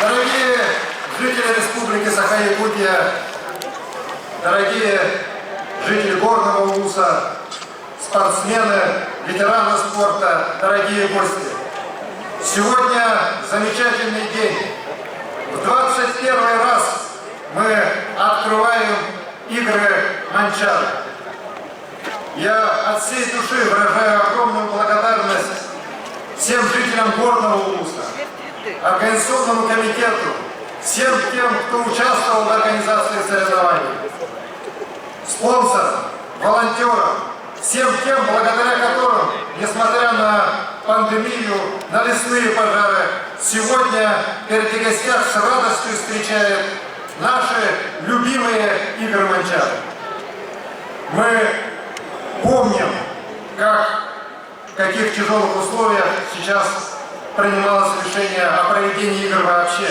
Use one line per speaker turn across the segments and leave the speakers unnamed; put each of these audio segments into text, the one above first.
Дорогие жители Республики Саха-Якутия, дорогие жители Горного Улуса, спортсмены, ветераны спорта, дорогие гости. Сегодня замечательный день. В 21 раз мы открываем игры Манчары. Я от всей души выражаю огромную благодарность всем жителям Горного Улуса, организационному комитету, всем тем, кто участвовал в организации соревнований, спонсорам, волонтерам, всем тем, благодаря которым, несмотря на пандемию, на лесные пожары, сегодня Перекрестяк с радостью встречает наши любимые игры Манчары. Мы помним, в каких тяжелых условиях сейчас принималось решение о проведении игр вообще.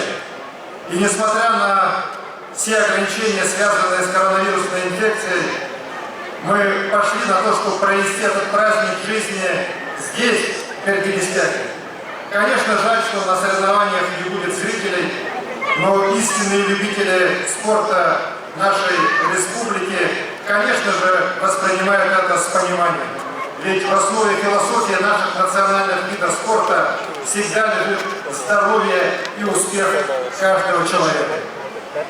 И несмотря на все ограничения, связанные с коронавирусной инфекцией, мы пошли на то, чтобы провести этот праздник жизни здесь, в Перекрестяке. Конечно, жаль, что на соревнованиях не будет зрителей, но истинные любители спорта нашей республики, конечно же, воспринимают это с пониманием. Ведь в основе философии наших национальных видов спорта всегда лежит здоровье и успех каждого человека.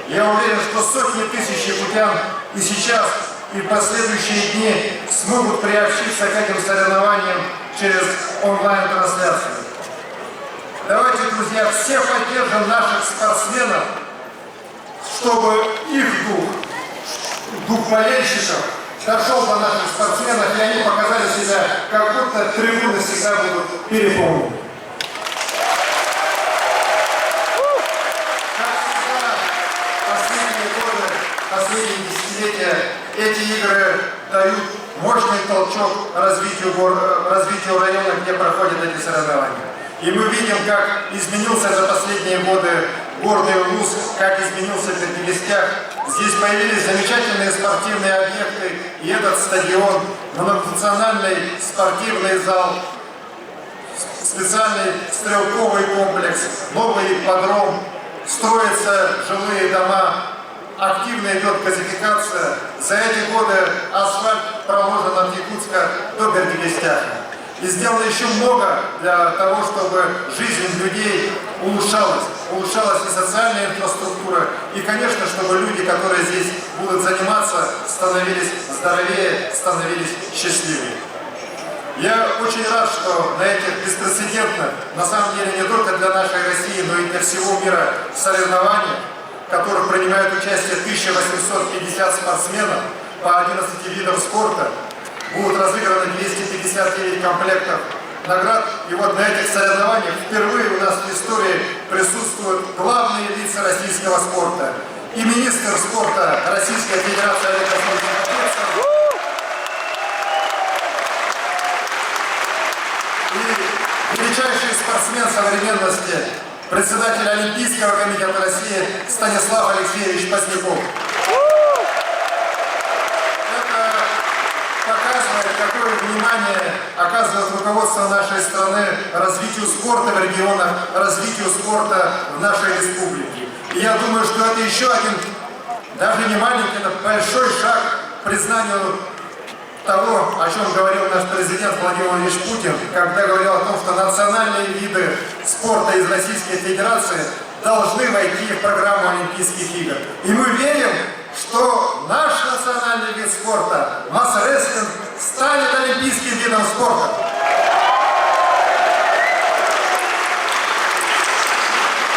Я уверен, что сотни тысяч якутян и сейчас, и в последующие дни смогут приобщиться к этим соревнованиям через онлайн-трансляцию. Давайте, друзья, все поддержим наших спортсменов, чтобы их дух болельщиков дошел до наших спортсменов, и они показали себя, как будто трибуны всегда будут переполнены. Как всегда, последние годы, последние десятилетия, эти игры дают мощный толчок развитию района, где проходят эти соревнования. И мы видим, как изменился за последние годы Горный Улус, как изменился Перекрестяк. Здесь появились замечательные спортивные объекты, и этот стадион, многофункциональный спортивный зал, специальный стрелковый комплекс, новый ипподром, строятся жилые дома, активно идет газификация. За эти годы асфальт проложен от Якутска до Перекрестяка. И сделано еще много для того, чтобы жизнь людей улучшалась. Улучшалась и социальная инфраструктура. И, конечно, чтобы люди, которые здесь будут заниматься, становились здоровее, становились счастливее. Я очень рад, что на этих беспрецедентных, на самом деле не только для нашей России, но и для всего мира соревнованиях, в которых принимают участие 1850 спортсменов по 11 видам спорта, будут разыграны 259 комплектов наград. И вот на этих соревнованиях впервые у нас в истории присутствуют главные лица российского спорта. И министр спорта Российской Федерации Олег Константинович, и величайший спортсмен современности, председатель Олимпийского комитета России Станислав Алексеевич Поздняков. Показывает, какое внимание оказывает руководство нашей страны развитию спорта в регионах, развитию спорта в нашей республике. И я думаю, что это еще один, даже не маленький, но большой шаг к признанию того, о чем говорил наш президент Владимир Владимирович Путин, когда говорил о том, что национальные виды спорта из Российской Федерации должны войти в программу Олимпийских игр. И мы верим, что наш национальный вид спорта, масс-рестлинг, станет олимпийским видом спорта.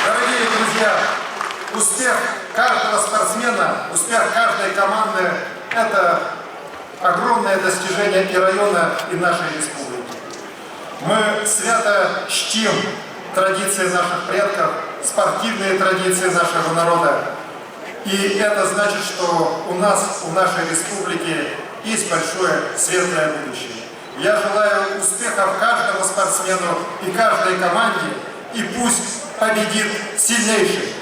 Дорогие друзья, успех каждого спортсмена, успех каждой команды – это огромное достижение и района, и нашей республики. Мы свято чтим традиции наших предков, спортивные традиции нашего народа. И это значит, что у нас, у нашей республики, есть большое светлое будущее. Я желаю успехов каждому спортсмену и каждой команде, и пусть победит сильнейший.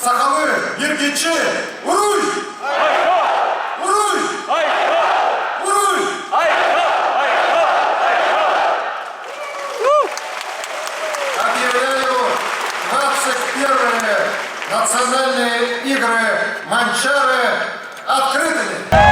Сахалы, Ергичи, Уруй! Уруй! Уруй! национальные игры Манчары открытыми.